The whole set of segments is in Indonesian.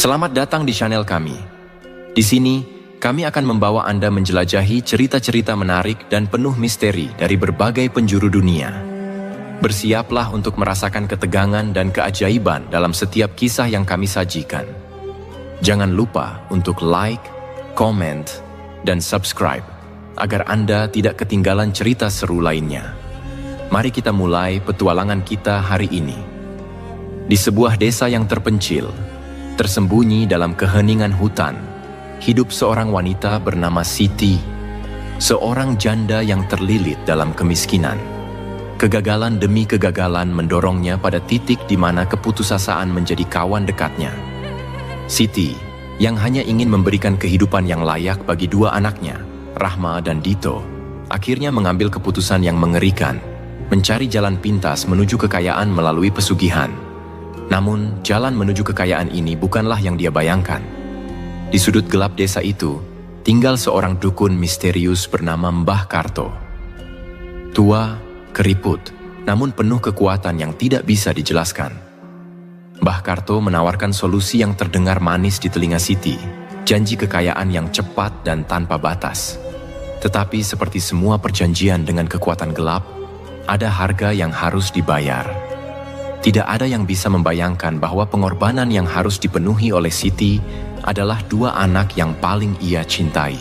Selamat datang di channel kami. Di sini, kami akan membawa Anda menjelajahi cerita-cerita menarik dan penuh misteri dari berbagai penjuru dunia. Bersiaplah untuk merasakan ketegangan dan keajaiban dalam setiap kisah yang kami sajikan. Jangan lupa untuk like, comment, dan subscribe agar Anda tidak ketinggalan cerita seru lainnya. Mari kita mulai petualangan kita hari ini. Di sebuah desa yang terpencil, tersembunyi dalam keheningan hutan, hidup seorang wanita bernama Siti, seorang janda yang terlilit dalam kemiskinan. Kegagalan demi kegagalan mendorongnya pada titik di mana keputusasaan menjadi kawan dekatnya. Siti, yang hanya ingin memberikan kehidupan yang layak bagi dua anaknya, Rahma dan Dito, akhirnya mengambil keputusan yang mengerikan, mencari jalan pintas menuju kekayaan melalui pesugihan. Namun, jalan menuju kekayaan ini bukanlah yang dia bayangkan. Di sudut gelap desa itu, tinggal seorang dukun misterius bernama Mbah Karto. Tua, keriput, namun penuh kekuatan yang tidak bisa dijelaskan. Mbah Karto menawarkan solusi yang terdengar manis di telinga Siti, janji kekayaan yang cepat dan tanpa batas. Tetapi seperti semua perjanjian dengan kekuatan gelap, ada harga yang harus dibayar. Tidak ada yang bisa membayangkan bahwa pengorbanan yang harus dipenuhi oleh Siti adalah dua anak yang paling ia cintai.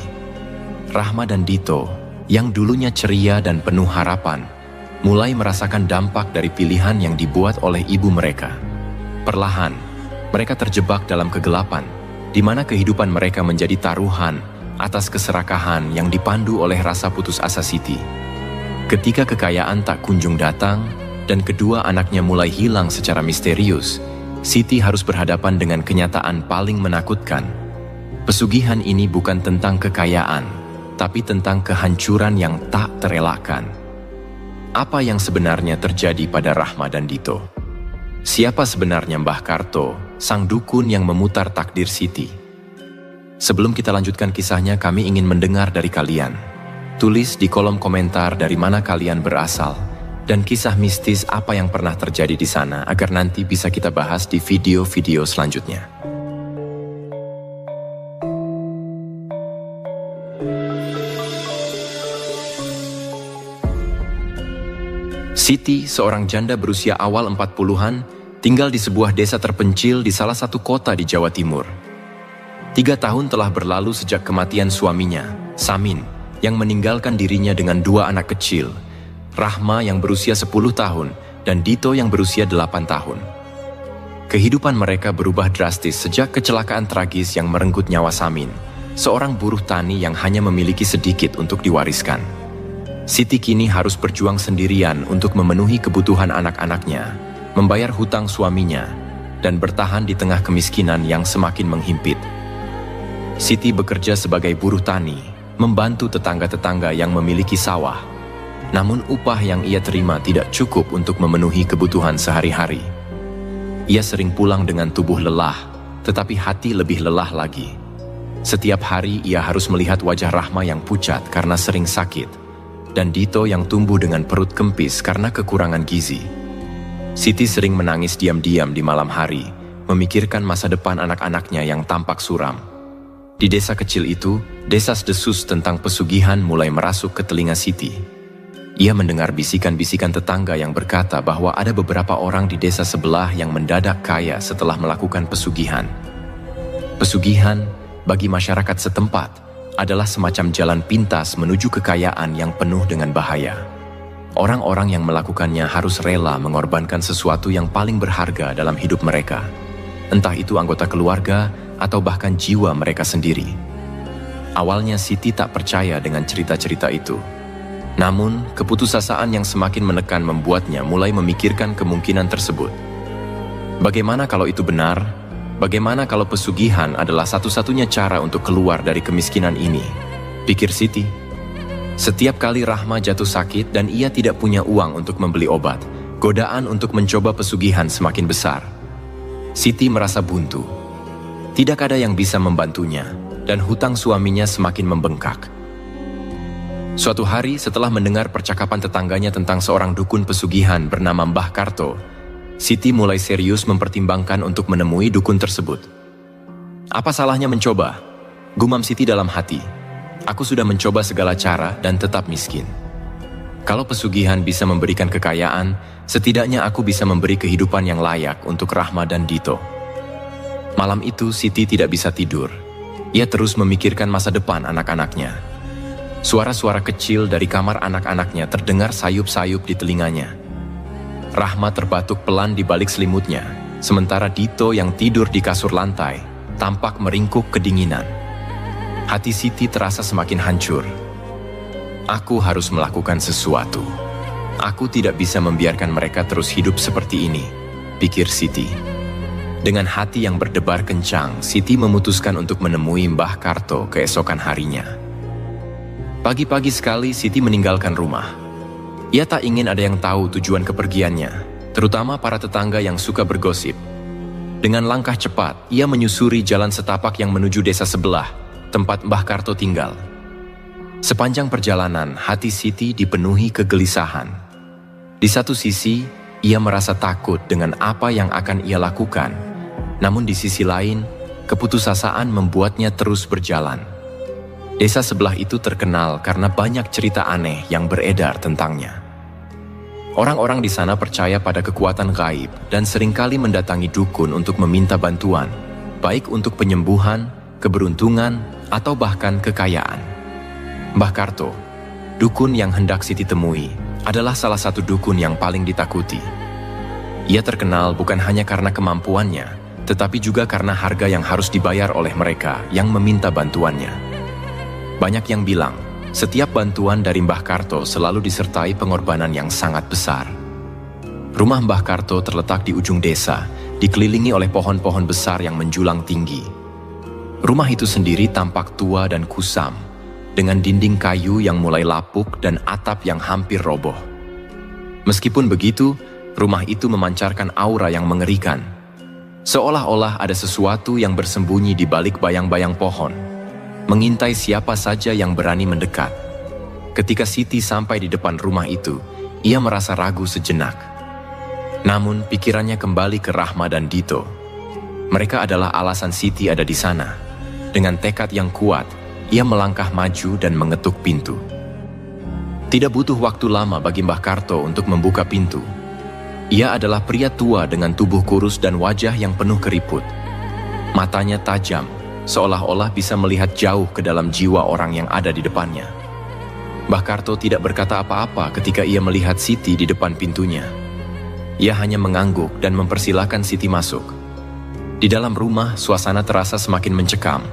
Rahma dan Dito, yang dulunya ceria dan penuh harapan, mulai merasakan dampak dari pilihan yang dibuat oleh ibu mereka. Perlahan, mereka terjebak dalam kegelapan, di mana kehidupan mereka menjadi taruhan atas keserakahan yang dipandu oleh rasa putus asa Siti. Ketika kekayaan tak kunjung datang, dan kedua anaknya mulai hilang secara misterius, Siti harus berhadapan dengan kenyataan paling menakutkan. Pesugihan ini bukan tentang kekayaan, tapi tentang kehancuran yang tak terelakkan. Apa yang sebenarnya terjadi pada Rahma dan Dito? Siapa sebenarnya Mbah Karto, sang dukun yang memutar takdir Siti? Sebelum kita lanjutkan kisahnya, kami ingin mendengar dari kalian. Tulis di kolom komentar dari mana kalian berasal, dan kisah mistis apa yang pernah terjadi di sana agar nanti bisa kita bahas di video-video selanjutnya. Siti, seorang janda berusia awal 40-an, tinggal di sebuah desa terpencil di salah satu kota di Jawa Timur. 3 tahun telah berlalu sejak kematian suaminya, Samin, yang meninggalkan dirinya dengan 2 anak kecil, Rahma yang berusia 10 tahun dan Dito yang berusia 8 tahun. Kehidupan mereka berubah drastis sejak kecelakaan tragis yang merenggut nyawa Samin, seorang buruh tani yang hanya memiliki sedikit untuk diwariskan. Siti kini harus berjuang sendirian untuk memenuhi kebutuhan anak-anaknya, membayar hutang suaminya, dan bertahan di tengah kemiskinan yang semakin menghimpit. Siti bekerja sebagai buruh tani, membantu tetangga-tetangga yang memiliki sawah. Namun upah yang ia terima tidak cukup untuk memenuhi kebutuhan sehari-hari. Ia sering pulang dengan tubuh lelah, tetapi hati lebih lelah lagi. Setiap hari ia harus melihat wajah Rahma yang pucat karena sering sakit, dan Dito yang tumbuh dengan perut kempis karena kekurangan gizi. Siti sering menangis diam-diam di malam hari, memikirkan masa depan anak-anaknya yang tampak suram. Di desa kecil itu, desas-desus tentang pesugihan mulai merasuk ke telinga Siti. Ia mendengar bisikan-bisikan tetangga yang berkata bahwa ada beberapa orang di desa sebelah yang mendadak kaya setelah melakukan pesugihan. Pesugihan, bagi masyarakat setempat, adalah semacam jalan pintas menuju kekayaan yang penuh dengan bahaya. Orang-orang yang melakukannya harus rela mengorbankan sesuatu yang paling berharga dalam hidup mereka, entah itu anggota keluarga atau bahkan jiwa mereka sendiri. Awalnya Siti tak percaya dengan cerita-cerita itu. Namun, keputusasaan yang semakin menekan membuatnya mulai memikirkan kemungkinan tersebut. Bagaimana kalau itu benar? Bagaimana kalau pesugihan adalah satu-satunya cara untuk keluar dari kemiskinan ini? Pikir Siti. Setiap kali Rahma jatuh sakit dan ia tidak punya uang untuk membeli obat, godaan untuk mencoba pesugihan semakin besar. Siti merasa buntu. Tidak ada yang bisa membantunya, dan hutang suaminya semakin membengkak. Suatu hari setelah mendengar percakapan tetangganya tentang seorang dukun pesugihan bernama Mbah Karto, Siti mulai serius mempertimbangkan untuk menemui dukun tersebut. Apa salahnya mencoba? Gumam Siti dalam hati. Aku sudah mencoba segala cara dan tetap miskin. Kalau pesugihan bisa memberikan kekayaan, setidaknya aku bisa memberi kehidupan yang layak untuk Rahma dan Dito. Malam itu Siti tidak bisa tidur. Ia terus memikirkan masa depan anak-anaknya. Suara-suara kecil dari kamar anak-anaknya terdengar sayup-sayup di telinganya. Rahma terbatuk pelan di balik selimutnya, sementara Dito yang tidur di kasur lantai tampak meringkuk kedinginan. Hati Siti terasa semakin hancur. Aku harus melakukan sesuatu. Aku tidak bisa membiarkan mereka terus hidup seperti ini, pikir Siti. Dengan hati yang berdebar kencang, Siti memutuskan untuk menemui Mbah Karto keesokan harinya. Pagi-pagi sekali Siti meninggalkan rumah. Ia tak ingin ada yang tahu tujuan kepergiannya, terutama para tetangga yang suka bergosip. Dengan langkah cepat, ia menyusuri jalan setapak yang menuju desa sebelah, tempat Mbah Karto tinggal. Sepanjang perjalanan, hati Siti dipenuhi kegelisahan. Di satu sisi, ia merasa takut dengan apa yang akan ia lakukan. Namun di sisi lain, keputusasaan membuatnya terus berjalan. Desa sebelah itu terkenal karena banyak cerita aneh yang beredar tentangnya. Orang-orang di sana percaya pada kekuatan gaib dan seringkali mendatangi dukun untuk meminta bantuan, baik untuk penyembuhan, keberuntungan, atau bahkan kekayaan. Mbah Karto, dukun yang hendak Siti temui, adalah salah satu dukun yang paling ditakuti. Ia terkenal bukan hanya karena kemampuannya, tetapi juga karena harga yang harus dibayar oleh mereka yang meminta bantuannya. Banyak yang bilang, setiap bantuan dari Mbah Karto selalu disertai pengorbanan yang sangat besar. Rumah Mbah Karto terletak di ujung desa, dikelilingi oleh pohon-pohon besar yang menjulang tinggi. Rumah itu sendiri tampak tua dan kusam, dengan dinding kayu yang mulai lapuk dan atap yang hampir roboh. Meskipun begitu, rumah itu memancarkan aura yang mengerikan. Seolah-olah ada sesuatu yang bersembunyi di balik bayang-bayang pohon, mengintai siapa saja yang berani mendekat. Ketika Siti sampai di depan rumah itu, ia merasa ragu sejenak. Namun pikirannya kembali ke Rahma dan Dito. Mereka adalah alasan Siti ada di sana. Dengan tekad yang kuat, ia melangkah maju dan mengetuk pintu. Tidak butuh waktu lama bagi Mbah Karto untuk membuka pintu. Ia adalah pria tua dengan tubuh kurus dan wajah yang penuh keriput. Matanya tajam, seolah-olah bisa melihat jauh ke dalam jiwa orang yang ada di depannya. Mbah Karto tidak berkata apa-apa ketika ia melihat Siti di depan pintunya. Ia hanya mengangguk dan mempersilahkan Siti masuk. Di dalam rumah, suasana terasa semakin mencekam.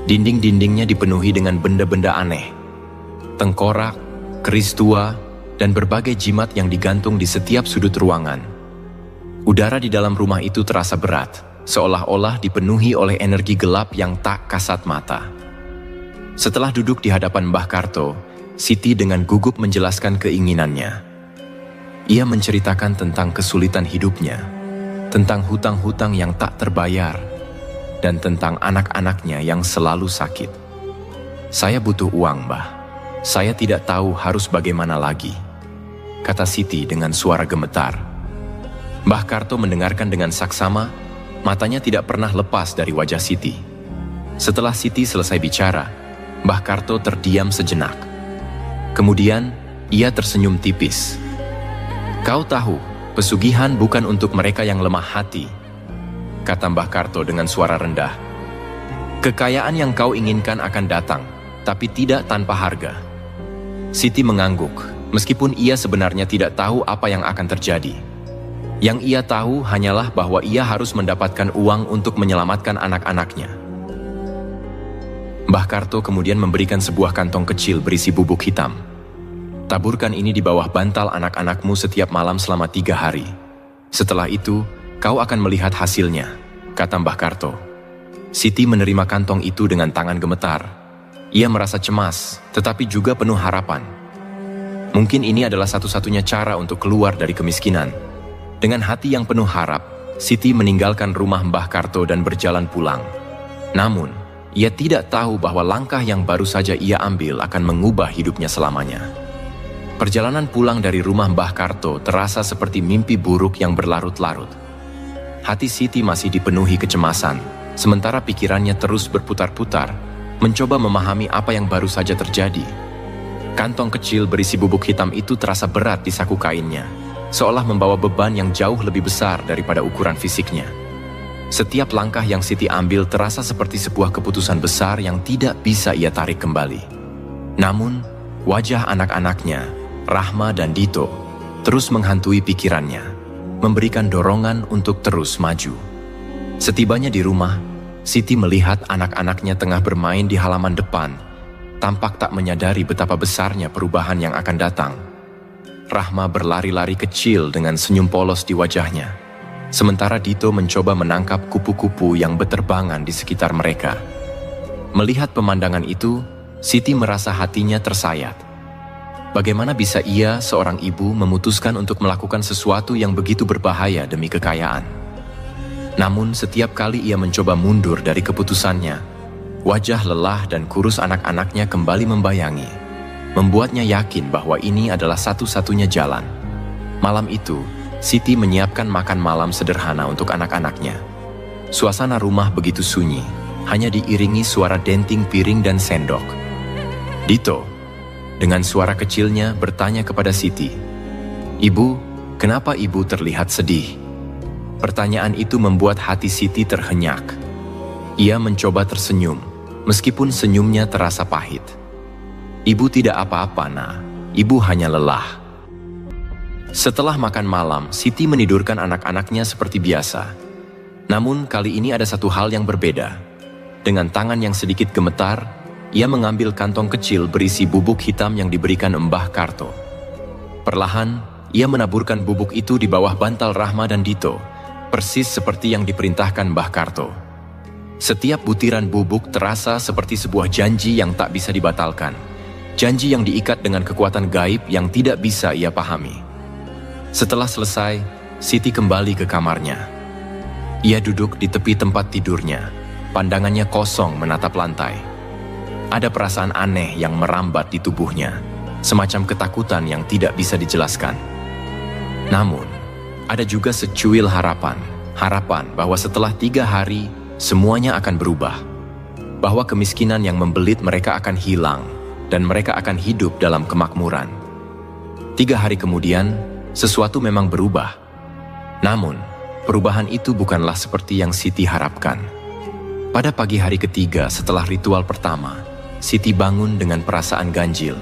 Dinding-dindingnya dipenuhi dengan benda-benda aneh. Tengkorak, keris tua, dan berbagai jimat yang digantung di setiap sudut ruangan. Udara di dalam rumah itu terasa berat, seolah-olah dipenuhi oleh energi gelap yang tak kasat mata. Setelah duduk di hadapan Mbah Karto, Siti dengan gugup menjelaskan keinginannya. Ia menceritakan tentang kesulitan hidupnya, tentang hutang-hutang yang tak terbayar, dan tentang anak-anaknya yang selalu sakit. "Saya butuh uang, Mbah. Saya tidak tahu harus bagaimana lagi," kata Siti dengan suara gemetar. Mbah Karto mendengarkan dengan saksama, matanya tidak pernah lepas dari wajah Siti. Setelah Siti selesai bicara, Mbah Karto terdiam sejenak. Kemudian, ia tersenyum tipis. "Kau tahu, pesugihan bukan untuk mereka yang lemah hati," kata Mbah Karto dengan suara rendah. "Kekayaan yang kau inginkan akan datang, tapi tidak tanpa harga." Siti mengangguk, meskipun ia sebenarnya tidak tahu apa yang akan terjadi. Yang ia tahu hanyalah bahwa ia harus mendapatkan uang untuk menyelamatkan anak-anaknya. Mbah Karto kemudian memberikan sebuah kantong kecil berisi bubuk hitam. "Taburkan ini di bawah bantal anak-anakmu setiap malam selama 3 hari. Setelah itu, kau akan melihat hasilnya," kata Mbah Karto. Siti menerima kantong itu dengan tangan gemetar. Ia merasa cemas, tetapi juga penuh harapan. Mungkin ini adalah satu-satunya cara untuk keluar dari kemiskinan. Dengan hati yang penuh harap, Siti meninggalkan rumah Mbah Karto dan berjalan pulang. Namun, ia tidak tahu bahwa langkah yang baru saja ia ambil akan mengubah hidupnya selamanya. Perjalanan pulang dari rumah Mbah Karto terasa seperti mimpi buruk yang berlarut-larut. Hati Siti masih dipenuhi kecemasan, Sementara pikirannya terus berputar-putar, mencoba memahami apa yang baru saja terjadi. Kantong kecil berisi bubuk hitam itu terasa berat di saku kainnya, seolah membawa beban yang jauh lebih besar daripada ukuran fisiknya. Setiap langkah yang Siti ambil terasa seperti sebuah keputusan besar yang tidak bisa ia tarik kembali. Namun, wajah anak-anaknya, Rahma dan Dito, terus menghantui pikirannya, memberikan dorongan untuk terus maju. Setibanya di rumah, Siti melihat anak-anaknya tengah bermain di halaman depan, tampak tak menyadari betapa besarnya perubahan yang akan datang. Rahma berlari-lari kecil dengan senyum polos di wajahnya, sementara Dito mencoba menangkap kupu-kupu yang beterbangan di sekitar mereka. Melihat pemandangan itu, Siti merasa hatinya tersayat. Bagaimana bisa ia, seorang ibu, memutuskan untuk melakukan sesuatu yang begitu berbahaya demi kekayaan? Namun setiap kali ia mencoba mundur dari keputusannya, wajah lelah dan kurus anak-anaknya kembali membayangi, membuatnya yakin bahwa ini adalah satu-satunya jalan. Malam itu, Siti menyiapkan makan malam sederhana untuk anak-anaknya. Suasana rumah begitu sunyi, hanya diiringi suara denting piring dan sendok. Dito, dengan suara kecilnya bertanya kepada Siti, "Ibu, kenapa ibu terlihat sedih?" Pertanyaan itu membuat hati Siti terhenyak. Ia mencoba tersenyum, meskipun senyumnya terasa pahit. "Ibu tidak apa-apa, Nak. Ibu hanya lelah." Setelah makan malam, Siti menidurkan anak-anaknya seperti biasa. Namun kali ini ada satu hal yang berbeda. Dengan tangan yang sedikit gemetar, ia mengambil kantong kecil berisi bubuk hitam yang diberikan Mbah Karto. Perlahan, ia menaburkan bubuk itu di bawah bantal Rahma dan Dito, persis seperti yang diperintahkan Mbah Karto. Setiap butiran bubuk terasa seperti sebuah janji yang tak bisa dibatalkan. Janji yang diikat dengan kekuatan gaib yang tidak bisa ia pahami. Setelah selesai, Siti kembali ke kamarnya. Ia duduk di tepi tempat tidurnya, pandangannya kosong menatap lantai. Ada perasaan aneh yang merambat di tubuhnya, semacam ketakutan yang tidak bisa dijelaskan. Namun, ada juga secuil harapan bahwa setelah 3 hari, semuanya akan berubah. Bahwa kemiskinan yang membelit mereka akan hilang, dan mereka akan hidup dalam kemakmuran. 3 hari kemudian, sesuatu memang berubah. Namun, perubahan itu bukanlah seperti yang Siti harapkan. Pada pagi hari ketiga setelah ritual pertama, Siti bangun dengan perasaan ganjil.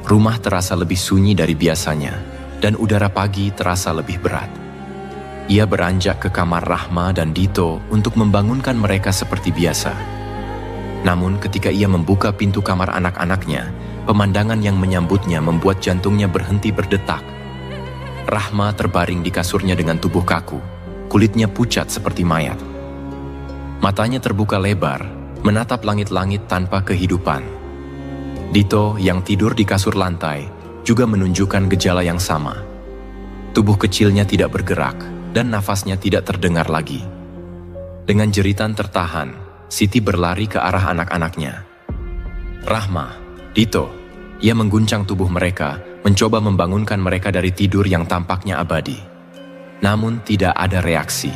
Rumah terasa lebih sunyi dari biasanya, dan udara pagi terasa lebih berat. Ia beranjak ke kamar Rahma dan Dito untuk membangunkan mereka seperti biasa. Namun ketika ia membuka pintu kamar anak-anaknya, pemandangan yang menyambutnya membuat jantungnya berhenti berdetak. Rahma terbaring di kasurnya dengan tubuh kaku, kulitnya pucat seperti mayat. Matanya terbuka lebar, menatap langit-langit tanpa kehidupan. Dito yang tidur di kasur lantai juga menunjukkan gejala yang sama. Tubuh kecilnya tidak bergerak, dan nafasnya tidak terdengar lagi. Dengan jeritan tertahan, Siti berlari ke arah anak-anaknya. "Rahma, Dito," ia mengguncang tubuh mereka, mencoba membangunkan mereka dari tidur yang tampaknya abadi. Namun tidak ada reaksi.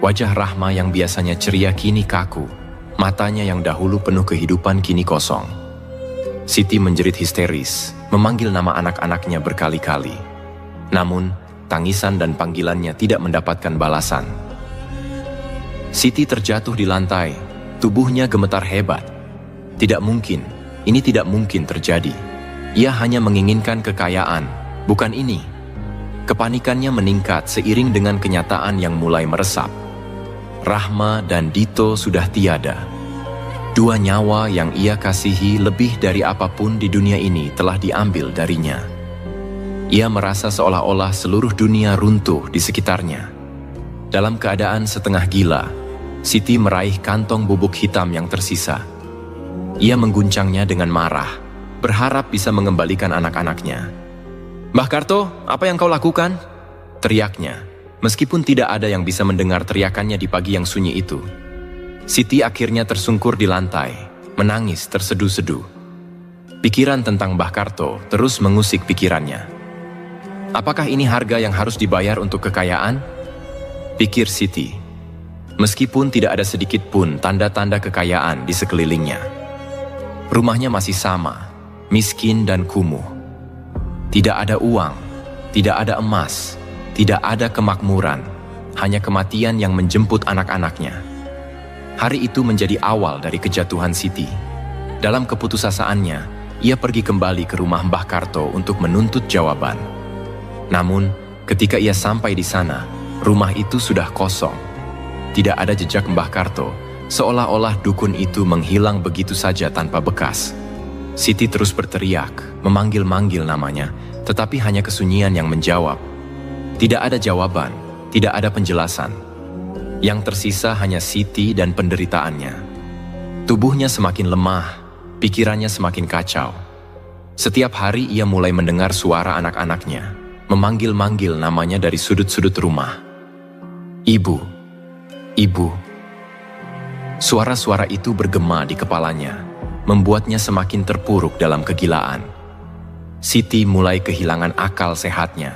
Wajah Rahma yang biasanya ceria kini kaku, matanya yang dahulu penuh kehidupan kini kosong. Siti menjerit histeris, memanggil nama anak-anaknya berkali-kali. Namun, tangisan dan panggilannya tidak mendapatkan balasan. Siti terjatuh di lantai, tubuhnya gemetar hebat. Tidak mungkin, ini tidak mungkin terjadi. Ia hanya menginginkan kekayaan, bukan ini. Kepanikannya meningkat seiring dengan kenyataan yang mulai meresap. Rahma dan Dito sudah tiada. 2 nyawa yang ia kasihi lebih dari apapun di dunia ini telah diambil darinya. Ia merasa seolah-olah seluruh dunia runtuh di sekitarnya. Dalam keadaan setengah gila, Siti meraih kantong bubuk hitam yang tersisa. Ia mengguncangnya dengan marah, berharap bisa mengembalikan anak-anaknya. "Mbah Karto, apa yang kau lakukan?" teriaknya, meskipun tidak ada yang bisa mendengar teriakannya di pagi yang sunyi itu. Siti akhirnya tersungkur di lantai, menangis terseduh-seduh. Pikiran tentang Mbah Karto terus mengusik pikirannya. Apakah ini harga yang harus dibayar untuk kekayaan? Pikir Siti. Meskipun tidak ada sedikit pun tanda-tanda kekayaan di sekelilingnya. Rumahnya masih sama, miskin dan kumuh. Tidak ada uang, tidak ada emas, tidak ada kemakmuran, hanya kematian yang menjemput anak-anaknya. Hari itu menjadi awal dari kejatuhan Siti. Dalam keputusasaannya, ia pergi kembali ke rumah Mbah Karto untuk menuntut jawaban. Namun, ketika ia sampai di sana, rumah itu sudah kosong. Tidak ada jejak Mbah Karto, seolah-olah dukun itu menghilang begitu saja tanpa bekas. Siti terus berteriak, memanggil-manggil namanya, tetapi hanya kesunyian yang menjawab. Tidak ada jawaban, tidak ada penjelasan. Yang tersisa hanya Siti dan penderitaannya. Tubuhnya semakin lemah, pikirannya semakin kacau. Setiap hari ia mulai mendengar suara anak-anaknya, memanggil-manggil namanya dari sudut-sudut rumah. Ibu, ibu. Suara-suara itu bergema di kepalanya, membuatnya semakin terpuruk dalam kegilaan. Siti mulai kehilangan akal sehatnya.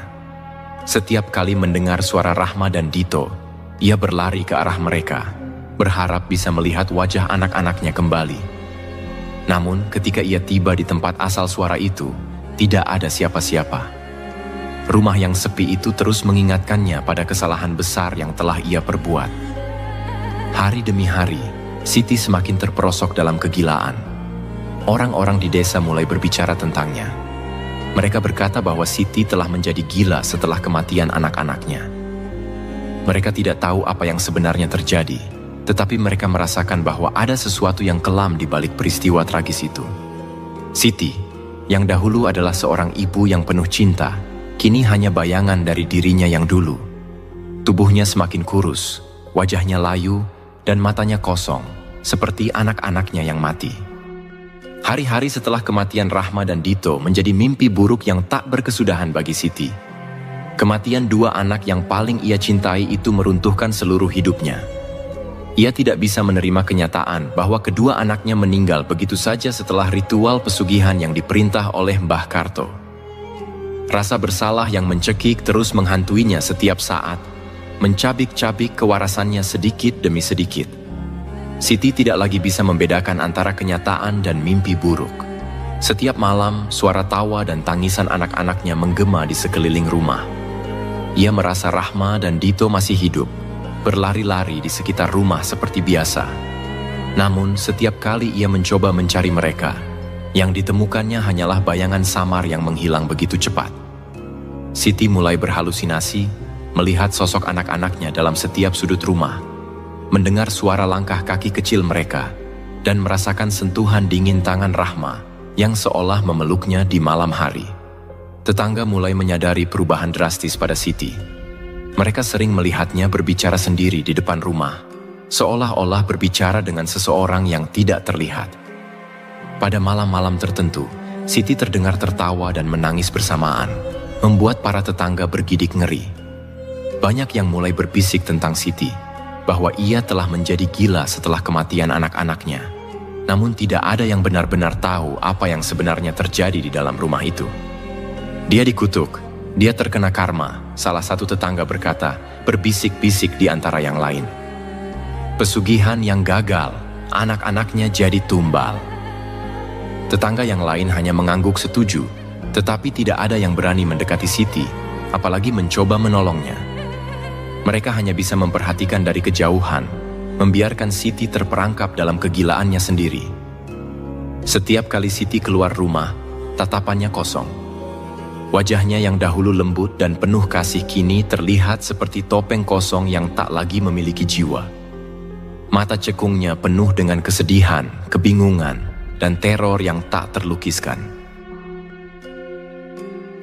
Setiap kali mendengar suara Rahma dan Dito, ia berlari ke arah mereka, berharap bisa melihat wajah anak-anaknya kembali. Namun ketika ia tiba di tempat asal suara itu, tidak ada siapa-siapa. Rumah yang sepi itu terus mengingatkannya pada kesalahan besar yang telah ia perbuat. Hari demi hari, Siti semakin terperosok dalam kegilaan. Orang-orang di desa mulai berbicara tentangnya. Mereka berkata bahwa Siti telah menjadi gila setelah kematian anak-anaknya. Mereka tidak tahu apa yang sebenarnya terjadi, tetapi mereka merasakan bahwa ada sesuatu yang kelam di balik peristiwa tragis itu. Siti, yang dahulu adalah seorang ibu yang penuh cinta, kini hanya bayangan dari dirinya yang dulu. Tubuhnya semakin kurus, wajahnya layu, dan matanya kosong, seperti anak-anaknya yang mati. Hari-hari setelah kematian Rahma dan Dito menjadi mimpi buruk yang tak berkesudahan bagi Siti. Kematian dua anak yang paling ia cintai itu meruntuhkan seluruh hidupnya. Ia tidak bisa menerima kenyataan bahwa kedua anaknya meninggal begitu saja setelah ritual pesugihan yang diperintah oleh Mbah Karto. Rasa bersalah yang mencekik terus menghantuinya setiap saat, mencabik-cabik kewarasannya sedikit demi sedikit. Siti tidak lagi bisa membedakan antara kenyataan dan mimpi buruk. Setiap malam, suara tawa dan tangisan anak-anaknya menggema di sekeliling rumah. Ia merasa Rahma dan Dito masih hidup, berlari-lari di sekitar rumah seperti biasa. Namun, setiap kali ia mencoba mencari mereka, yang ditemukannya hanyalah bayangan samar yang menghilang begitu cepat. Siti mulai berhalusinasi, melihat sosok anak-anaknya dalam setiap sudut rumah, mendengar suara langkah kaki kecil mereka, dan merasakan sentuhan dingin tangan Rahma yang seolah memeluknya di malam hari. Tetangga mulai menyadari perubahan drastis pada Siti. Mereka sering melihatnya berbicara sendiri di depan rumah, seolah-olah berbicara dengan seseorang yang tidak terlihat. Pada malam-malam tertentu, Siti terdengar tertawa dan menangis bersamaan, membuat para tetangga bergidik ngeri. Banyak yang mulai berbisik tentang Siti, bahwa ia telah menjadi gila setelah kematian anak-anaknya. Namun tidak ada yang benar-benar tahu apa yang sebenarnya terjadi di dalam rumah itu. Dia dikutuk, dia terkena karma, salah satu tetangga berkata, berbisik-bisik di antara yang lain. Pesugihan yang gagal, anak-anaknya jadi tumbal. Tetangga yang lain hanya mengangguk setuju, tetapi tidak ada yang berani mendekati Siti, apalagi mencoba menolongnya. Mereka hanya bisa memperhatikan dari kejauhan, membiarkan Siti terperangkap dalam kegilaannya sendiri. Setiap kali Siti keluar rumah, tatapannya kosong. Wajahnya yang dahulu lembut dan penuh kasih kini terlihat seperti topeng kosong yang tak lagi memiliki jiwa. Mata cekungnya penuh dengan kesedihan, kebingungan, dan teror yang tak terlukiskan.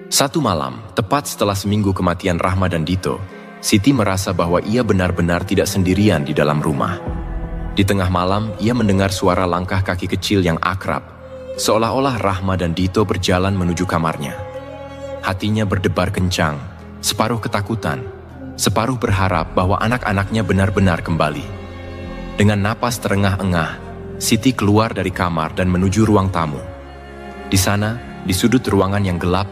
Satu malam, tepat setelah seminggu kematian Rahma dan Dito, Siti merasa bahwa ia benar-benar tidak sendirian di dalam rumah. Di tengah malam, ia mendengar suara langkah kaki kecil yang akrab, seolah-olah Rahma dan Dito berjalan menuju kamarnya. Hatinya berdebar kencang, separuh ketakutan, separuh berharap bahwa anak-anaknya benar-benar kembali. Dengan napas terengah-engah, Siti keluar dari kamar dan menuju ruang tamu. Di sana, di sudut ruangan yang gelap,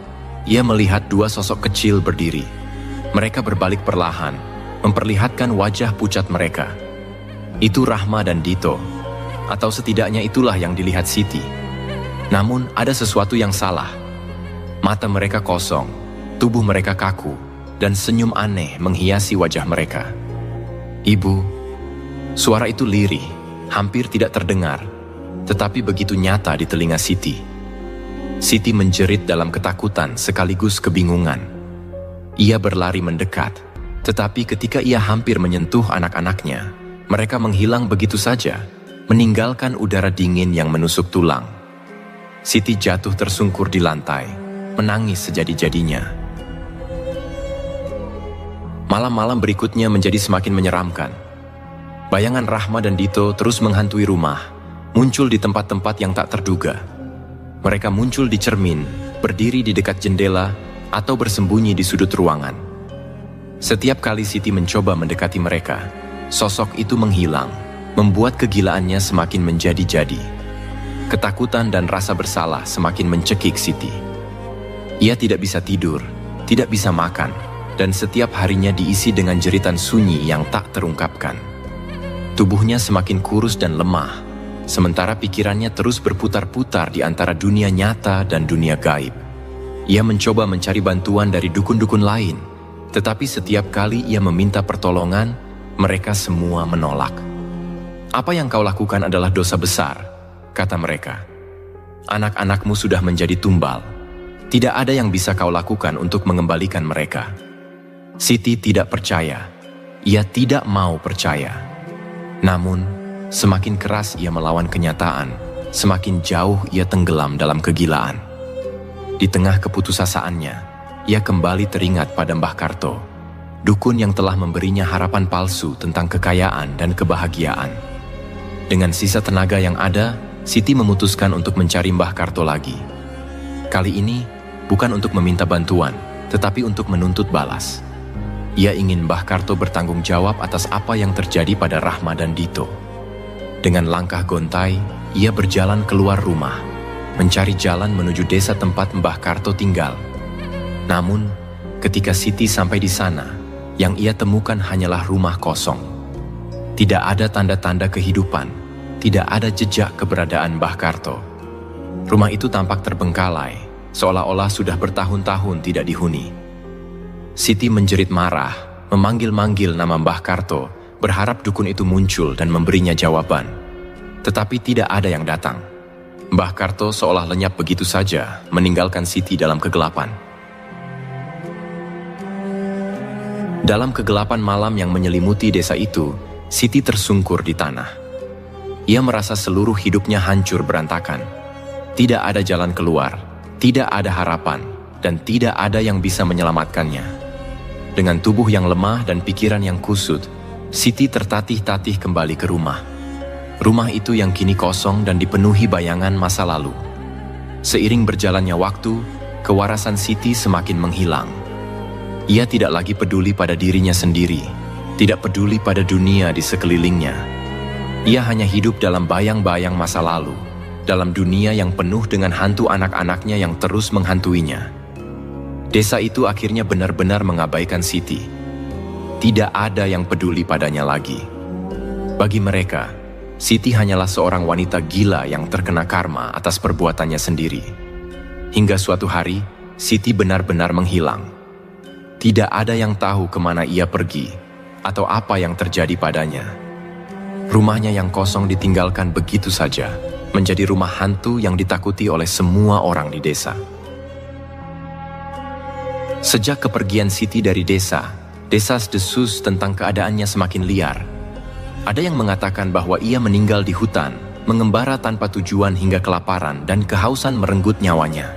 ia melihat dua sosok kecil berdiri. Mereka berbalik perlahan, memperlihatkan wajah pucat mereka, Itu Rahma dan Dito, atau setidaknya itulah yang dilihat Siti. Namun ada sesuatu yang salah. Mata mereka kosong, tubuh mereka kaku, dan senyum aneh menghiasi wajah mereka. "Ibu," suara itu lirih, hampir tidak terdengar, tetapi begitu nyata di telinga Siti. Siti menjerit dalam ketakutan sekaligus kebingungan. Ia berlari mendekat, tetapi ketika ia hampir menyentuh anak-anaknya, mereka menghilang begitu saja, meninggalkan udara dingin yang menusuk tulang. Siti jatuh tersungkur di lantai, menangis sejadi-jadinya. Malam-malam berikutnya menjadi semakin menyeramkan. Bayangan Rahma dan Dito terus menghantui rumah, muncul di tempat-tempat yang tak terduga. Mereka muncul di cermin, berdiri di dekat jendela, atau bersembunyi di sudut ruangan. Setiap kali Siti mencoba mendekati mereka, sosok itu menghilang, membuat kegilaannya semakin menjadi-jadi. Ketakutan dan rasa bersalah semakin mencekik Siti. Ia tidak bisa tidur, tidak bisa makan, dan setiap harinya diisi dengan jeritan sunyi yang tak terungkapkan. Tubuhnya semakin kurus dan lemah, sementara pikirannya terus berputar-putar di antara dunia nyata dan dunia gaib. Ia mencoba mencari bantuan dari dukun-dukun lain, tetapi setiap kali ia meminta pertolongan, mereka semua menolak. "Apa yang kau lakukan adalah dosa besar," kata mereka. "Anak-anakmu sudah menjadi tumbal. Tidak ada yang bisa kau lakukan untuk mengembalikan mereka." Siti tidak percaya. Ia tidak mau percaya. Namun, semakin keras ia melawan kenyataan, semakin jauh ia tenggelam dalam kegilaan. Di tengah keputusasaan-nya, ia kembali teringat pada Mbah Karto, dukun yang telah memberinya harapan palsu tentang kekayaan dan kebahagiaan. Dengan sisa tenaga yang ada, Siti memutuskan untuk mencari Mbah Karto lagi. Kali ini, bukan untuk meminta bantuan, tetapi untuk menuntut balas. Ia ingin Mbah Karto bertanggung jawab atas apa yang terjadi pada Rahma dan Dito. Dengan langkah gontai, ia berjalan keluar rumah, mencari jalan menuju desa tempat Mbah Karto tinggal. Namun, ketika Siti sampai di sana, yang ia temukan hanyalah rumah kosong. Tidak ada tanda-tanda kehidupan, tidak ada jejak keberadaan Mbah Karto. Rumah itu tampak terbengkalai, seolah-olah sudah bertahun-tahun tidak dihuni. Siti menjerit marah, memanggil-manggil nama Mbah Karto, berharap dukun itu muncul dan memberinya jawaban. Tetapi tidak ada yang datang. Mbah Karto seolah lenyap begitu saja, meninggalkan Siti dalam kegelapan. Dalam kegelapan malam yang menyelimuti desa itu, Siti tersungkur di tanah. Ia merasa seluruh hidupnya hancur berantakan. Tidak ada jalan keluar, tidak ada harapan, dan tidak ada yang bisa menyelamatkannya. Dengan tubuh yang lemah dan pikiran yang kusut, Siti tertatih-tatih kembali ke rumah. Rumah itu yang kini kosong dan dipenuhi bayangan masa lalu. Seiring berjalannya waktu, kewarasan Siti semakin menghilang. Ia tidak lagi peduli pada dirinya sendiri, tidak peduli pada dunia di sekelilingnya. Ia hanya hidup dalam bayang-bayang masa lalu, dalam dunia yang penuh dengan hantu anak-anaknya yang terus menghantuinya. Desa itu akhirnya benar-benar mengabaikan Siti. Tidak ada yang peduli padanya lagi. Bagi mereka, Siti hanyalah seorang wanita gila yang terkena karma atas perbuatannya sendiri. Hingga suatu hari, Siti benar-benar menghilang. Tidak ada yang tahu kemana ia pergi, atau apa yang terjadi padanya. Rumahnya yang kosong ditinggalkan begitu saja, menjadi rumah hantu yang ditakuti oleh semua orang di desa. Sejak kepergian Siti dari desa, desas-desus tentang keadaannya semakin liar. Ada yang mengatakan bahwa ia meninggal di hutan, mengembara tanpa tujuan hingga kelaparan dan kehausan merenggut nyawanya.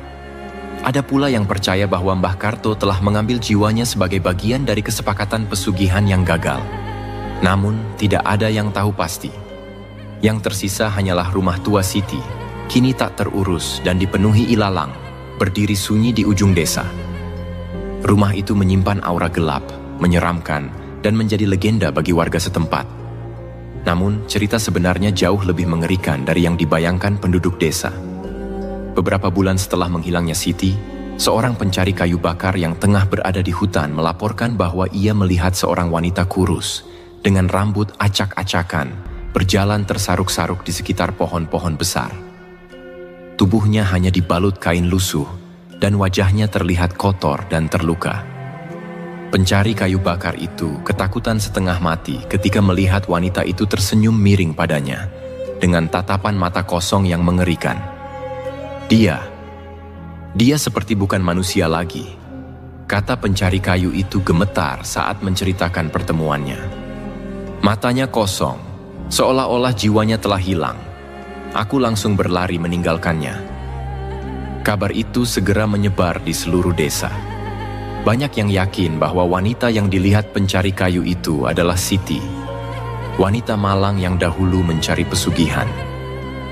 Ada pula yang percaya bahwa Mbah Karto telah mengambil jiwanya sebagai bagian dari kesepakatan pesugihan yang gagal. Namun, tidak ada yang tahu pasti. Yang tersisa hanyalah rumah tua Siti, kini tak terurus dan dipenuhi ilalang, berdiri sunyi di ujung desa. Rumah itu menyimpan aura gelap, menyeramkan, dan menjadi legenda bagi warga setempat. Namun, cerita sebenarnya jauh lebih mengerikan dari yang dibayangkan penduduk desa. Beberapa bulan setelah menghilangnya Siti, seorang pencari kayu bakar yang tengah berada di hutan melaporkan bahwa ia melihat seorang wanita kurus, dengan rambut acak-acakan, berjalan tersaruk-saruk di sekitar pohon-pohon besar. Tubuhnya hanya dibalut kain lusuh, dan wajahnya terlihat kotor dan terluka. Pencari kayu bakar itu ketakutan setengah mati ketika melihat wanita itu tersenyum miring padanya, dengan tatapan mata kosong yang mengerikan. Dia seperti bukan manusia lagi. Kata pencari kayu itu gemetar saat menceritakan pertemuannya. Matanya kosong, seolah-olah jiwanya telah hilang. Aku langsung berlari meninggalkannya. Kabar itu segera menyebar di seluruh desa. Banyak yang yakin bahwa wanita yang dilihat pencari kayu itu adalah Siti, wanita malang yang dahulu mencari pesugihan.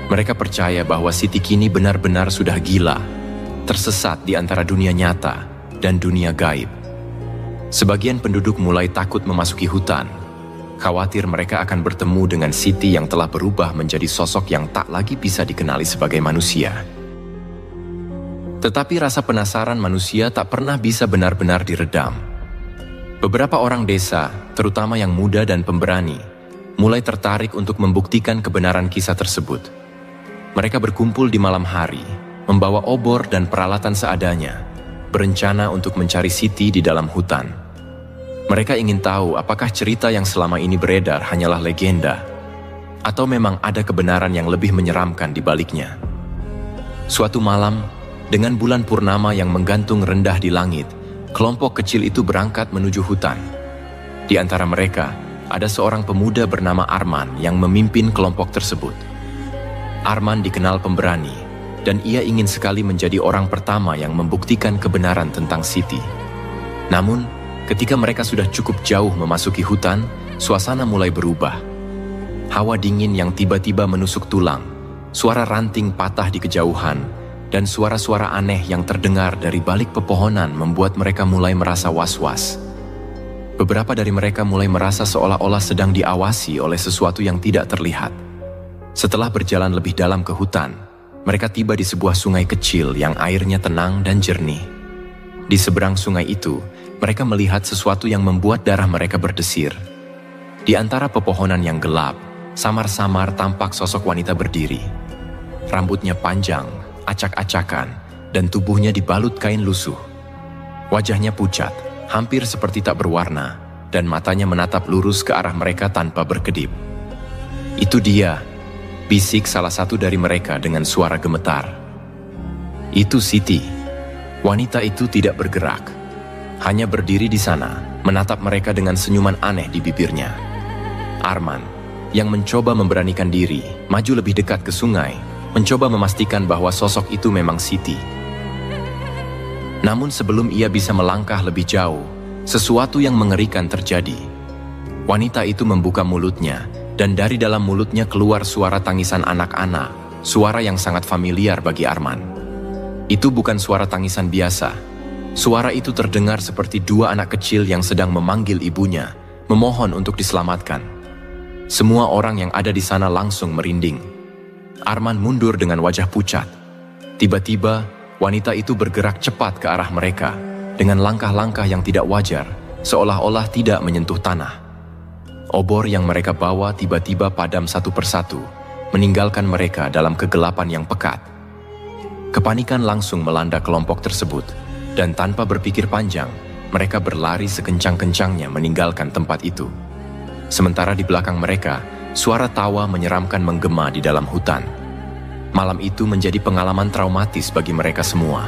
Mereka percaya bahwa Siti kini benar-benar sudah gila, tersesat di antara dunia nyata dan dunia gaib. Sebagian penduduk mulai takut memasuki hutan, khawatir mereka akan bertemu dengan Siti yang telah berubah menjadi sosok yang tak lagi bisa dikenali sebagai manusia. Tetapi rasa penasaran manusia tak pernah bisa benar-benar diredam. Beberapa orang desa, terutama yang muda dan pemberani, mulai tertarik untuk membuktikan kebenaran kisah tersebut. Mereka berkumpul di malam hari, membawa obor dan peralatan seadanya, berencana untuk mencari Siti di dalam hutan. Mereka ingin tahu apakah cerita yang selama ini beredar hanyalah legenda, atau memang ada kebenaran yang lebih menyeramkan di baliknya. Suatu malam, dengan bulan purnama yang menggantung rendah di langit, kelompok kecil itu berangkat menuju hutan. Di antara mereka, ada seorang pemuda bernama Arman yang memimpin kelompok tersebut. Arman dikenal pemberani, dan ia ingin sekali menjadi orang pertama yang membuktikan kebenaran tentang Siti. Namun, ketika mereka sudah cukup jauh memasuki hutan, suasana mulai berubah. Hawa dingin yang tiba-tiba menusuk tulang, suara ranting patah di kejauhan, dan suara-suara aneh yang terdengar dari balik pepohonan membuat mereka mulai merasa was-was. Beberapa dari mereka mulai merasa seolah-olah sedang diawasi oleh sesuatu yang tidak terlihat. Setelah berjalan lebih dalam ke hutan, mereka tiba di sebuah sungai kecil yang airnya tenang dan jernih. Di seberang sungai itu, mereka melihat sesuatu yang membuat darah mereka berdesir. Di antara pepohonan yang gelap, samar-samar tampak sosok wanita berdiri. Rambutnya panjang, acak-acakan, dan tubuhnya dibalut kain lusuh. Wajahnya pucat, hampir seperti tak berwarna, dan matanya menatap lurus ke arah mereka tanpa berkedip. "Itu dia," bisik salah satu dari mereka dengan suara gemetar. "Itu Siti." Wanita itu tidak bergerak, hanya berdiri di sana, menatap mereka dengan senyuman aneh di bibirnya. Arman, yang mencoba memberanikan diri, maju lebih dekat ke sungai, mencoba memastikan bahwa sosok itu memang Siti. Namun sebelum ia bisa melangkah lebih jauh, sesuatu yang mengerikan terjadi. Wanita itu membuka mulutnya, dan dari dalam mulutnya keluar suara tangisan anak-anak, suara yang sangat familiar bagi Arman. Itu bukan suara tangisan biasa. Suara itu terdengar seperti dua anak kecil yang sedang memanggil ibunya, memohon untuk diselamatkan. Semua orang yang ada di sana langsung merinding. Arman mundur dengan wajah pucat. Tiba-tiba, wanita itu bergerak cepat ke arah mereka, dengan langkah-langkah yang tidak wajar, seolah-olah tidak menyentuh tanah. Obor yang mereka bawa tiba-tiba padam satu persatu, meninggalkan mereka dalam kegelapan yang pekat. Kepanikan langsung melanda kelompok tersebut, dan tanpa berpikir panjang, mereka berlari sekencang-kencangnya meninggalkan tempat itu. Sementara di belakang mereka, suara tawa menyeramkan menggema di dalam hutan. Malam itu menjadi pengalaman traumatis bagi mereka semua.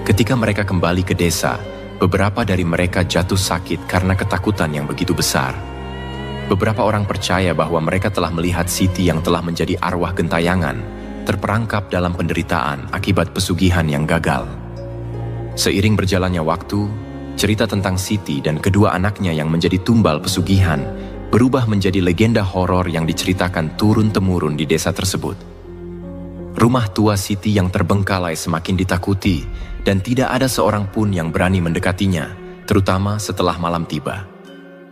Ketika mereka kembali ke desa, beberapa dari mereka jatuh sakit karena ketakutan yang begitu besar. Beberapa orang percaya bahwa mereka telah melihat Siti yang telah menjadi arwah gentayangan, terperangkap dalam penderitaan akibat pesugihan yang gagal. Seiring berjalannya waktu, cerita tentang Siti dan kedua anaknya yang menjadi tumbal pesugihan berubah menjadi legenda horor yang diceritakan turun-temurun di desa tersebut. Rumah tua Siti yang terbengkalai semakin ditakuti, dan tidak ada seorang pun yang berani mendekatinya, terutama setelah malam tiba.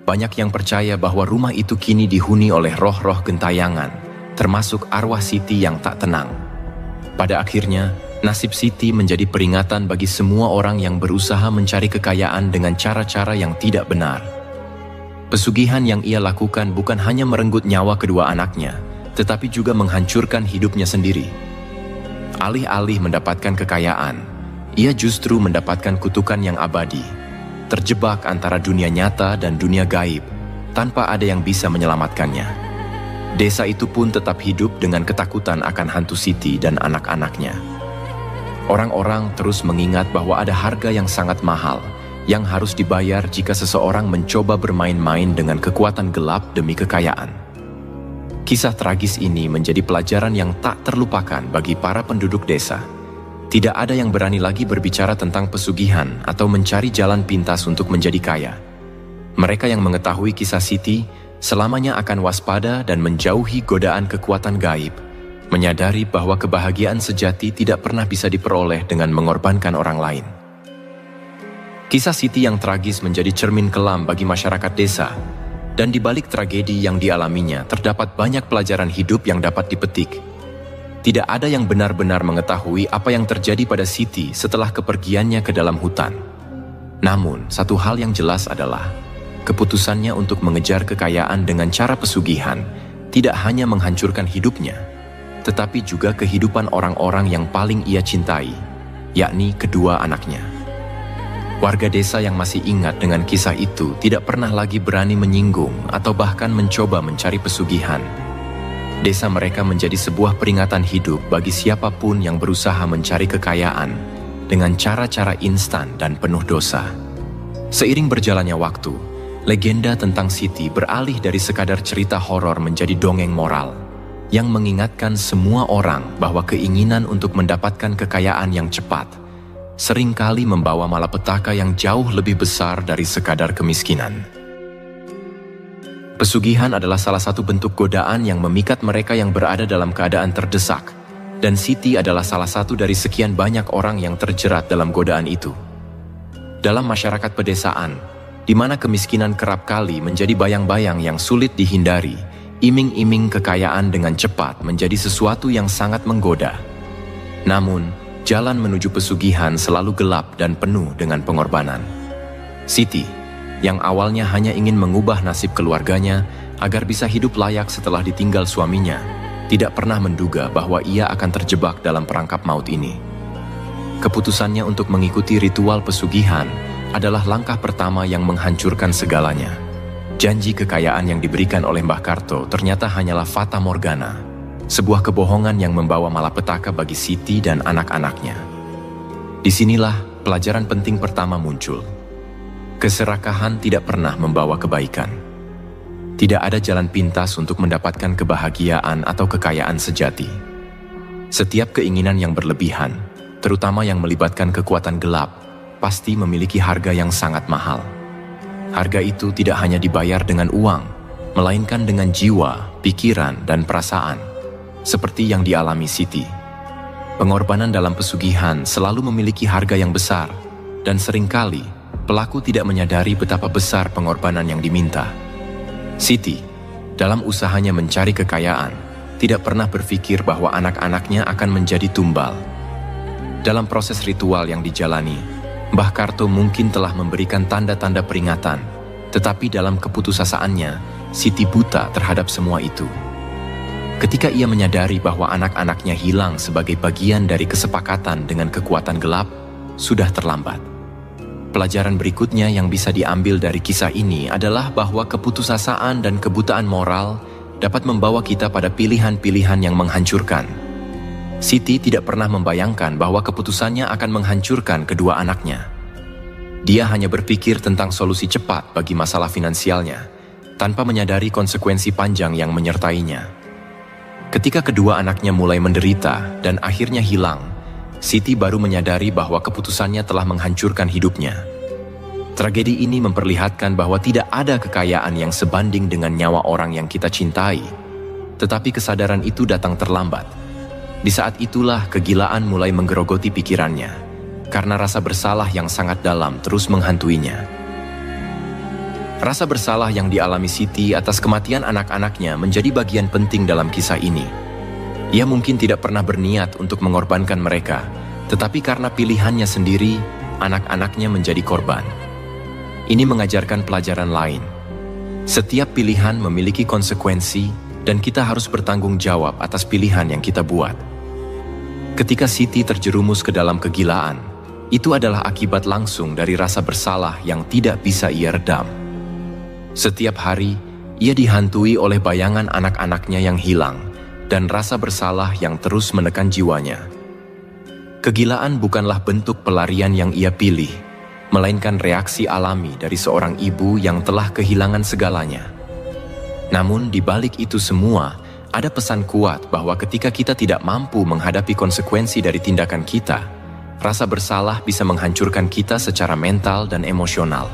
Banyak yang percaya bahwa rumah itu kini dihuni oleh roh-roh gentayangan, termasuk arwah Siti yang tak tenang. Pada akhirnya, nasib Siti menjadi peringatan bagi semua orang yang berusaha mencari kekayaan dengan cara-cara yang tidak benar. Pesugihan yang ia lakukan bukan hanya merenggut nyawa kedua anaknya, tetapi juga menghancurkan hidupnya sendiri. Alih-alih mendapatkan kekayaan, ia justru mendapatkan kutukan yang abadi, terjebak antara dunia nyata dan dunia gaib, tanpa ada yang bisa menyelamatkannya. Desa itu pun tetap hidup dengan ketakutan akan hantu Siti dan anak-anaknya. Orang-orang terus mengingat bahwa ada harga yang sangat mahal yang harus dibayar jika seseorang mencoba bermain-main dengan kekuatan gelap demi kekayaan. Kisah tragis ini menjadi pelajaran yang tak terlupakan bagi para penduduk desa. Tidak ada yang berani lagi berbicara tentang pesugihan atau mencari jalan pintas untuk menjadi kaya. Mereka yang mengetahui kisah Siti selamanya akan waspada dan menjauhi godaan kekuatan gaib, menyadari bahwa kebahagiaan sejati tidak pernah bisa diperoleh dengan mengorbankan orang lain. Kisah Siti yang tragis menjadi cermin kelam bagi masyarakat desa, dan di balik tragedi yang dialaminya terdapat banyak pelajaran hidup yang dapat dipetik. Tidak ada yang benar-benar mengetahui apa yang terjadi pada Siti setelah kepergiannya ke dalam hutan. Namun, satu hal yang jelas adalah keputusannya untuk mengejar kekayaan dengan cara pesugihan tidak hanya menghancurkan hidupnya, tetapi juga kehidupan orang-orang yang paling ia cintai, yakni kedua anaknya. Warga desa yang masih ingat dengan kisah itu tidak pernah lagi berani menyinggung atau bahkan mencoba mencari pesugihan. Desa mereka menjadi sebuah peringatan hidup bagi siapapun yang berusaha mencari kekayaan dengan cara-cara instan dan penuh dosa. Seiring berjalannya waktu, legenda tentang Siti beralih dari sekadar cerita horor menjadi dongeng moral yang mengingatkan semua orang bahwa keinginan untuk mendapatkan kekayaan yang cepat seringkali membawa malapetaka yang jauh lebih besar dari sekadar kemiskinan. Pesugihan adalah salah satu bentuk godaan yang memikat mereka yang berada dalam keadaan terdesak, dan Siti adalah salah satu dari sekian banyak orang yang terjerat dalam godaan itu. Dalam masyarakat pedesaan, di mana kemiskinan kerap kali menjadi bayang-bayang yang sulit dihindari, iming-iming kekayaan dengan cepat menjadi sesuatu yang sangat menggoda. Namun, jalan menuju pesugihan selalu gelap dan penuh dengan pengorbanan. Siti, yang awalnya hanya ingin mengubah nasib keluarganya agar bisa hidup layak setelah ditinggal suaminya, tidak pernah menduga bahwa ia akan terjebak dalam perangkap maut ini. Keputusannya untuk mengikuti ritual pesugihan adalah langkah pertama yang menghancurkan segalanya. Janji kekayaan yang diberikan oleh Mbah Karto ternyata hanyalah fata morgana, sebuah kebohongan yang membawa malapetaka bagi Siti dan anak-anaknya. Disinilah pelajaran penting pertama muncul. Keserakahan tidak pernah membawa kebaikan. Tidak ada jalan pintas untuk mendapatkan kebahagiaan atau kekayaan sejati. Setiap keinginan yang berlebihan, terutama yang melibatkan kekuatan gelap, pasti memiliki harga yang sangat mahal. Harga itu tidak hanya dibayar dengan uang, melainkan dengan jiwa, pikiran, dan perasaan, seperti yang dialami Siti. Pengorbanan dalam pesugihan selalu memiliki harga yang besar, dan seringkali pelaku tidak menyadari betapa besar pengorbanan yang diminta. Siti, dalam usahanya mencari kekayaan, tidak pernah berpikir bahwa anak-anaknya akan menjadi tumbal. Dalam proses ritual yang dijalani, Mbah Karto mungkin telah memberikan tanda-tanda peringatan, tetapi dalam keputusasaannya, Siti buta terhadap semua itu. Ketika ia menyadari bahwa anak-anaknya hilang sebagai bagian dari kesepakatan dengan kekuatan gelap, sudah terlambat. Pelajaran berikutnya yang bisa diambil dari kisah ini adalah bahwa keputusasaan dan kebutaan moral dapat membawa kita pada pilihan-pilihan yang menghancurkan. Siti tidak pernah membayangkan bahwa keputusannya akan menghancurkan kedua anaknya. Dia hanya berpikir tentang solusi cepat bagi masalah finansialnya, tanpa menyadari konsekuensi panjang yang menyertainya. Ketika kedua anaknya mulai menderita dan akhirnya hilang, Siti baru menyadari bahwa keputusannya telah menghancurkan hidupnya. Tragedi ini memperlihatkan bahwa tidak ada kekayaan yang sebanding dengan nyawa orang yang kita cintai, tetapi kesadaran itu datang terlambat. Di saat itulah kegilaan mulai menggerogoti pikirannya, karena rasa bersalah yang sangat dalam terus menghantuinya. Rasa bersalah yang dialami Siti atas kematian anak-anaknya menjadi bagian penting dalam kisah ini. Ia mungkin tidak pernah berniat untuk mengorbankan mereka, tetapi karena pilihannya sendiri, anak-anaknya menjadi korban. Ini mengajarkan pelajaran lain. Setiap pilihan memiliki konsekuensi dan kita harus bertanggung jawab atas pilihan yang kita buat. Ketika Siti terjerumus ke dalam kegilaan, itu adalah akibat langsung dari rasa bersalah yang tidak bisa ia redam. Setiap hari, ia dihantui oleh bayangan anak-anaknya yang hilang dan rasa bersalah yang terus menekan jiwanya. Kegilaan bukanlah bentuk pelarian yang ia pilih, melainkan reaksi alami dari seorang ibu yang telah kehilangan segalanya. Namun di balik itu semua, ada pesan kuat bahwa ketika kita tidak mampu menghadapi konsekuensi dari tindakan kita, rasa bersalah bisa menghancurkan kita secara mental dan emosional.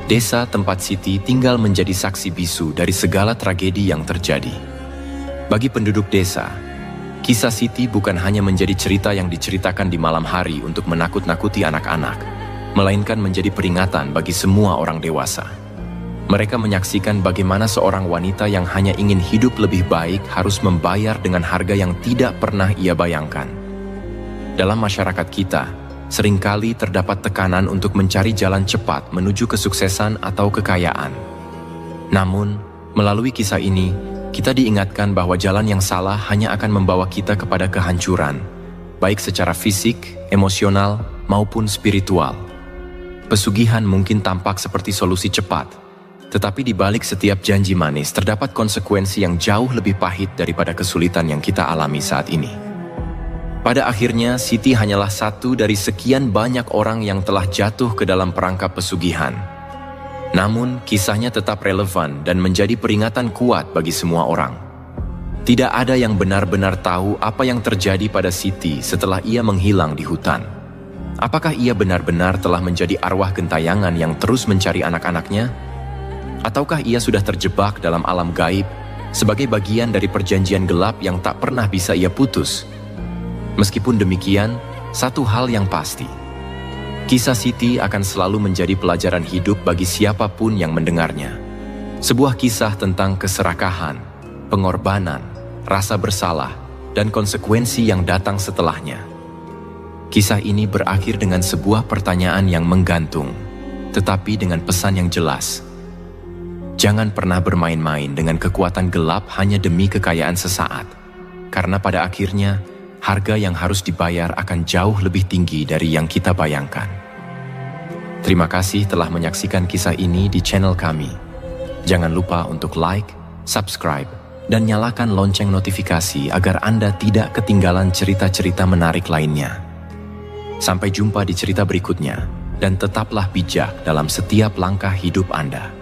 Desa tempat Siti tinggal menjadi saksi bisu dari segala tragedi yang terjadi. Bagi penduduk desa, kisah Siti bukan hanya menjadi cerita yang diceritakan di malam hari untuk menakut-nakuti anak-anak, melainkan menjadi peringatan bagi semua orang dewasa. Mereka menyaksikan bagaimana seorang wanita yang hanya ingin hidup lebih baik harus membayar dengan harga yang tidak pernah ia bayangkan. Dalam masyarakat kita, seringkali terdapat tekanan untuk mencari jalan cepat menuju kesuksesan atau kekayaan. Namun, melalui kisah ini, kita diingatkan bahwa jalan yang salah hanya akan membawa kita kepada kehancuran, baik secara fisik, emosional, maupun spiritual. Pesugihan mungkin tampak seperti solusi cepat, tetapi di balik setiap janji manis terdapat konsekuensi yang jauh lebih pahit daripada kesulitan yang kita alami saat ini. Pada akhirnya, Siti hanyalah satu dari sekian banyak orang yang telah jatuh ke dalam perangkap pesugihan. Namun, kisahnya tetap relevan dan menjadi peringatan kuat bagi semua orang. Tidak ada yang benar-benar tahu apa yang terjadi pada Siti setelah ia menghilang di hutan. Apakah ia benar-benar telah menjadi arwah gentayangan yang terus mencari anak-anaknya? Ataukah ia sudah terjebak dalam alam gaib sebagai bagian dari perjanjian gelap yang tak pernah bisa ia putus? Meskipun demikian, satu hal yang pasti, kisah Siti akan selalu menjadi pelajaran hidup bagi siapapun yang mendengarnya. Sebuah kisah tentang keserakahan, pengorbanan, rasa bersalah, dan konsekuensi yang datang setelahnya. Kisah ini berakhir dengan sebuah pertanyaan yang menggantung, tetapi dengan pesan yang jelas. Jangan pernah bermain-main dengan kekuatan gelap hanya demi kekayaan sesaat, karena pada akhirnya, harga yang harus dibayar akan jauh lebih tinggi dari yang kita bayangkan. Terima kasih telah menyaksikan kisah ini di channel kami. Jangan lupa untuk like, subscribe, dan nyalakan lonceng notifikasi agar Anda tidak ketinggalan cerita-cerita menarik lainnya. Sampai jumpa di cerita berikutnya, dan tetaplah bijak dalam setiap langkah hidup Anda.